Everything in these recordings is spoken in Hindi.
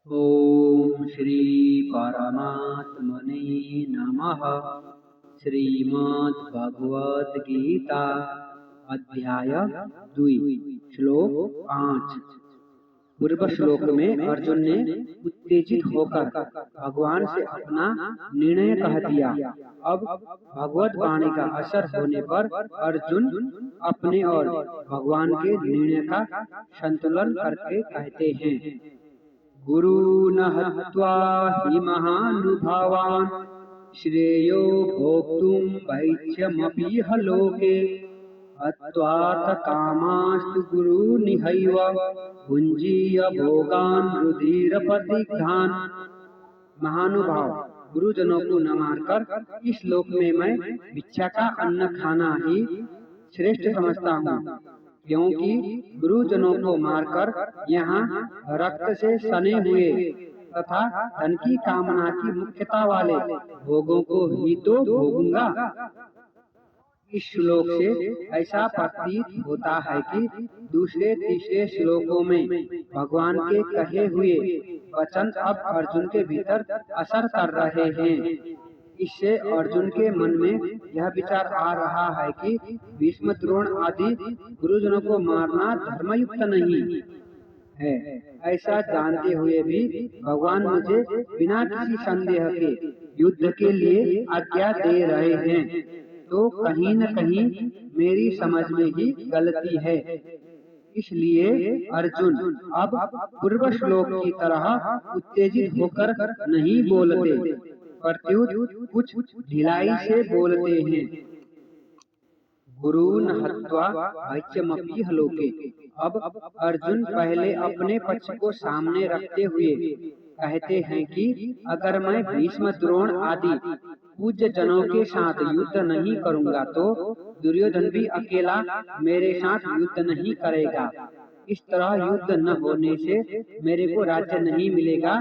ओम श्री परमात्मने नमः। श्रीमद्भगवद्गीता अध्याय 2 श्लोक 5। पूर्व श्लोक में अर्जुन ने उत्तेजित होकर भगवान से अपना निर्णय कह दिया। अब भगवत वाणी का असर होने पर अर्जुन अपने और भगवान के निर्णय का संतुलन करके कहते हैं, गुरुन् हत्वा हि महानुभावान् श्रेयो भोक्तुं वैच्यमपीह लोके हत्वार्थकामास्तु गुरुनिहैव भुञ्जीय भोगान् रुधिरप्रदिग्धान्। महानुभाव, गुरुजनों को न मारकर इस श्लोक में मैं भिक्षा का अन्न खाना ही श्रेष्ठ समझता हूँ, क्योंकि गुरुजनों को मारकर यहाँ रक्त से सने हुए तथा धन की कामना की मुख्यता वाले भोगों को ही तो भोगूंगा। इस श्लोक से ऐसा प्रतीत होता है कि दूसरे तीसरे श्लोकों में भगवान के कहे हुए वचन अब अर्जुन के भीतर असर कर रहे हैं। इससे अर्जुन के मन में यह विचार आ रहा है कि भीष्म द्रोण आदि गुरुजनों को मारना धर्मयुक्त नहीं है। ऐसा जानते हुए भी भगवान मुझे बिना किसी संदेह के युद्ध के लिए आज्ञा दे रहे हैं, तो कहीं न कहीं मेरी समझ में ही गलती है। इसलिए अर्जुन अब पूर्व श्लोक की तरह उत्तेजित होकर नहीं बोलते, प्रत्युत कुछ ढिलाई से बोलते हैं। गुरुन् हत्वा वैच्यमपीह लोके। अब अर्जुन पहले अपने पक्ष को सामने रखते हुए कहते हैं कि अगर मैं भीष्म द्रोण आदि पूज्य जनों के साथ युद्ध नहीं करूंगा तो दुर्योधन भी अकेला मेरे साथ युद्ध नहीं करेगा। इस तरह युद्ध न होने से मेरे को राज्य नहीं मिलेगा,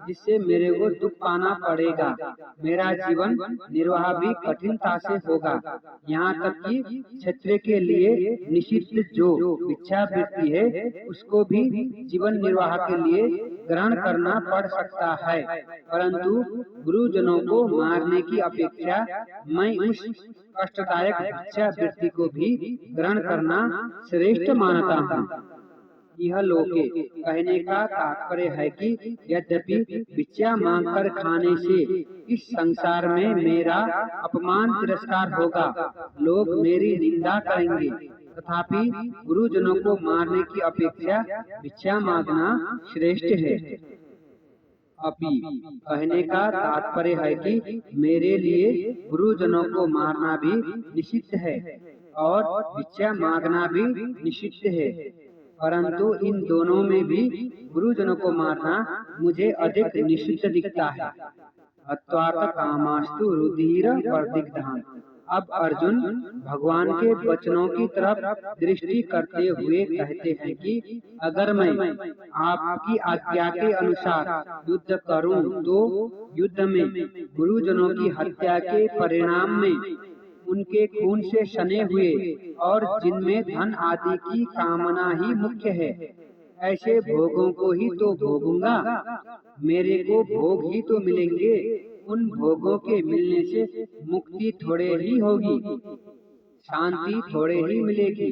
जिससे मेरे को दुख पाना पड़ेगा। मेरा जीवन निर्वाह भी कठिनता से होगा। यहाँ तक कि क्षत्रिय के लिए निषिद्ध जो भिक्षावृत्ति है उसको भी जीवन निर्वाह के लिए ग्रहण करना पड़ सकता है। परंतु गुरुजनों को मारने की अपेक्षा मैं उस कष्टदायक भिक्षावृत्ति को भी ग्रहण करना श्रेष्ठ मानता हूँ। यह लोके कहने का तात्पर्य है कि यद्यपि भिक्षा मांगकर खाने से इस संसार में मेरा अपमान तिरस्कार होगा, लोग मेरी निंदा करेंगे, तथापि गुरुजनों को मारने की अपेक्षा भिक्षा मांगना श्रेष्ठ है। अपि कहने का तात्पर्य है कि मेरे लिए गुरुजनों को मारना भी निषिद्ध है और भिक्षा मांगना भी निषिद्ध है, परंतु इन दोनों में भी गुरुजनों को मारना मुझे अधिक निषिद्ध दिखता है। हत्वार्थ कामास्तु रुधिरप्रदिग्धान्। अब अर्जुन भगवान के वचनों की तरफ दृष्टि करते हुए कहते हैं कि अगर मैं आपकी आज्ञा के अनुसार युद्ध करूं तो युद्ध में गुरुजनों की हत्या के परिणाम में उनके खून से सने हुए और जिनमें धन आदि की कामना ही मुख्य है, ऐसे भोगों को ही तो भोगूंगा। मेरे को भोग ही तो मिलेंगे, उन भोगों के मिलने से मुक्ति थोड़े ही होगी, शांति थोड़े ही मिलेगी।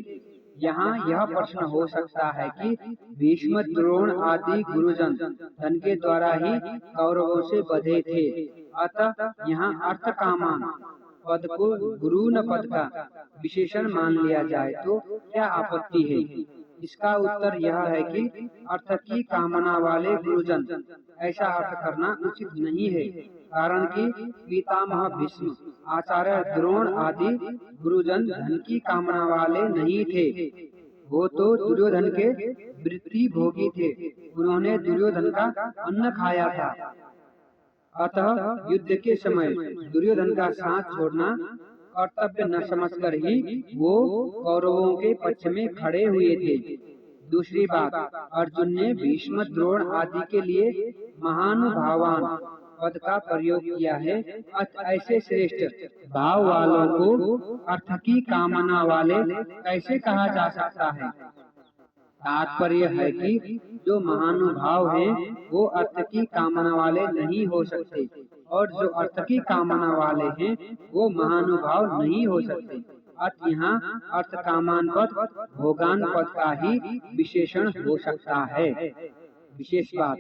यहाँ यह प्रश्न हो सकता है कि भीष्म द्रोण आदि गुरुजन धन के द्वारा ही कौरवों से बंधे थे, अतः यहाँ अर्थ कामान पद को गुरु न पद का विशेषण मान लिया जाए तो क्या आपत्ति है? इसका उत्तर यह है कि अर्थ की कामना वाले गुरुजन ऐसा अर्थ करना उचित नहीं है, कारण कि पितामह भीष्म, आचार्य द्रोण आदि गुरुजन धन की कामना वाले नहीं थे। वो तो दुर्योधन के वृत्ति भोगी थे, उन्होंने दुर्योधन का अन्न खाया था। अतः युद्ध के समय दुर्योधन का साथ छोड़ना कर्तव्य न समझकर ही वो कौरवों के पक्ष में खड़े हुए थे। दूसरी बात, अर्जुन ने भीष्म द्रोण आदि के लिए महानुभावान पद का प्रयोग किया है। ऐसे श्रेष्ठ भाव वालों को अर्थ की कामना वाले कैसे कहा जा सकता है? तात्पर्य है कि जो महानुभाव हैं वो अर्थ की कामना वाले नहीं हो सकते, और जो अर्थ की कामना वाले हैं वो महानुभाव नहीं हो सकते। अतः यहाँ अर्थ कामान पद भोगान पद का ही विशेषण हो सकता है। विशेष बात,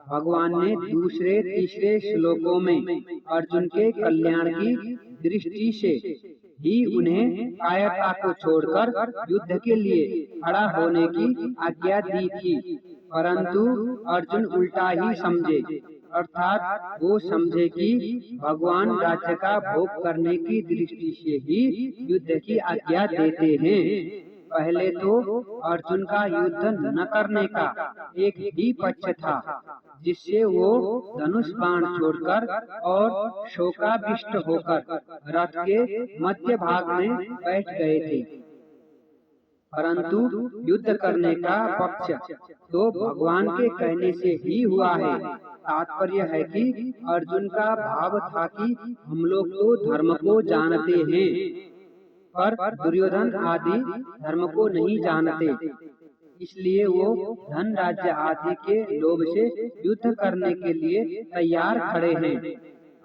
भगवान ने दूसरे तीसरे श्लोकों में अर्जुन के कल्याण की दृष्टि से ही उन्हें कायरता को छोड़कर युद्ध के लिए खड़ा होने की आज्ञा दी थी, परंतु अर्जुन उल्टा ही समझे, अर्थात वो समझे कि भगवान राज्य का भोग करने की दृष्टि से ही युद्ध की आज्ञा देते हैं। पहले तो अर्जुन का युद्ध न करने का एक ही पक्ष था, जिससे वो धनुष बाण छोड़कर और शोकाविष्ट होकर रथ के मध्य भाग में बैठ गए थे, परंतु युद्ध करने का पक्ष तो भगवान के कहने से ही हुआ है। तात्पर्य है कि अर्जुन का भाव था कि हम लोग तो धर्म को जानते हैं, पर दुर्योधन आदि धर्म को नहीं जानते, इसलिए वो धन राज्य आदि के लोभ से युद्ध करने के लिए तैयार खड़े हैं।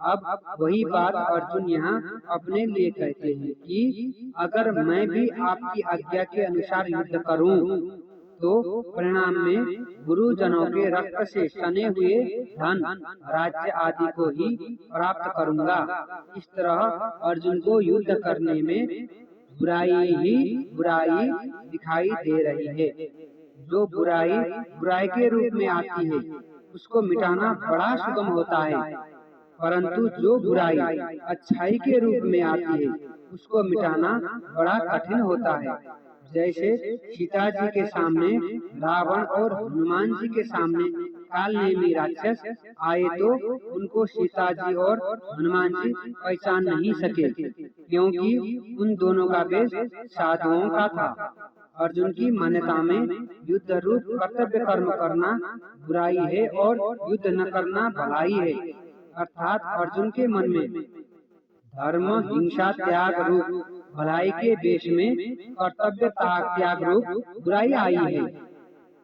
अब वही बात अर्जुन यहाँ अपने लिए कहते हैं कि अगर मैं भी आपकी आज्ञा के अनुसार युद्ध करूं, तो परिणाम में गुरुजनों के रक्त से सने हुए धन राज्य आदि को ही प्राप्त करूंगा। इस तरह अर्जुन को युद्ध करने में बुराई ही बुराई दिखाई दे रही है। जो बुराई बुराई के रूप में आती है उसको मिटाना बड़ा सुगम होता है, परंतु जो बुराई अच्छाई के रूप में आती है उसको मिटाना बड़ा कठिन होता है। जैसे सीता जी के सामने रावण और हनुमान जी के सामने कालनेमी राक्षस आए तो उनको सीता जी और हनुमान जी पहचान नहीं सके, क्योंकि उन दोनों का वेश साधुओं का था। अर्जुन की मान्यता में युद्ध रूप कर्तव्य कर्म करना बुराई है और युद्ध न करना भलाई है, अर्थात अर्जुन के मन में धर्म हिंसा त्याग रूप भलाई के वेश में कर्तव्य त्याग रूप बुराई आई है।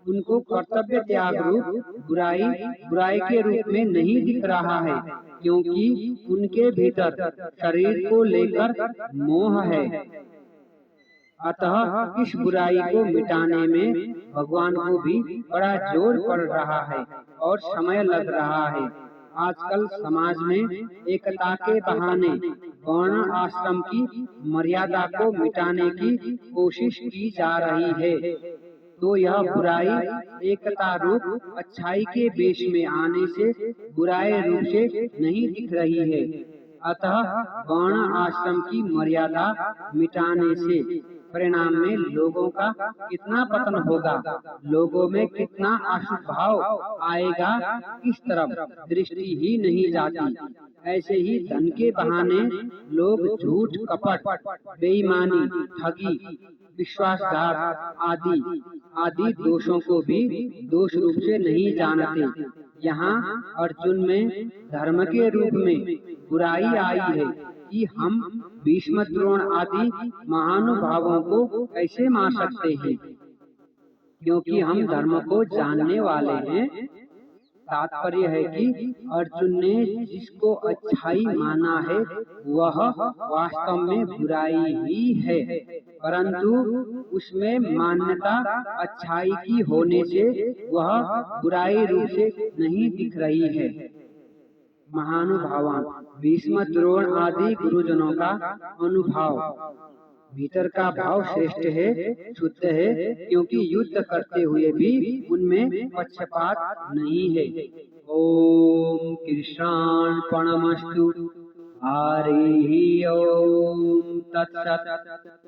उनको कर्तव्य त्याग रूप बुराई बुराई के रूप में नहीं दिख रहा है, क्योंकि उनके भीतर शरीर को लेकर मोह है। अतः इस बुराई को मिटाने में भगवान को भी बड़ा जोर पड़ रहा है और समय लग रहा है। आजकल समाज में एकता के बहाने वर्ण आश्रम की मर्यादा को मिटाने की कोशिश की जा रही है, तो यह बुराई एकता रूप अच्छाई के वेश में आने से बुराई रूप से नहीं दिख रही है। अतः वर्ण आश्रम की मर्यादा मिटाने से परिणाम में लोगों का कितना पतन होगा, लोगों में कितना अशुभ भाव आएगा, इस तरफ दृष्टि ही नहीं जाती। ऐसे ही धन के बहाने लोग झूठ कपट बेईमानी ठगी विश्वासघात आदि दोषों को भी दोष रूप से नहीं जानते। यहाँ अर्जुन में धर्म के रूप में बुराई आई है कि हम भीष्म द्रोण आदि महानुभावों को कैसे मार सकते हैं, क्योंकि हम धर्म को जानने वाले हैं। तात्पर्य है कि अर्जुन ने जिसको अच्छाई माना है वह वास्तव में बुराई ही है, परंतु उसमें मान्यता अच्छाई की होने से वह बुराई रूप से नहीं दिख रही है। महानुभावान भीष्म द्रोण आदि गुरुजनों का अनुभाव भीतर का भाव श्रेष्ठ है, शुद्ध है, क्योंकि युद्ध करते हुए भी उनमें पक्षपात नहीं है। ओम कृष्णार्पणमस्तु। हरि ओम तत्सत्।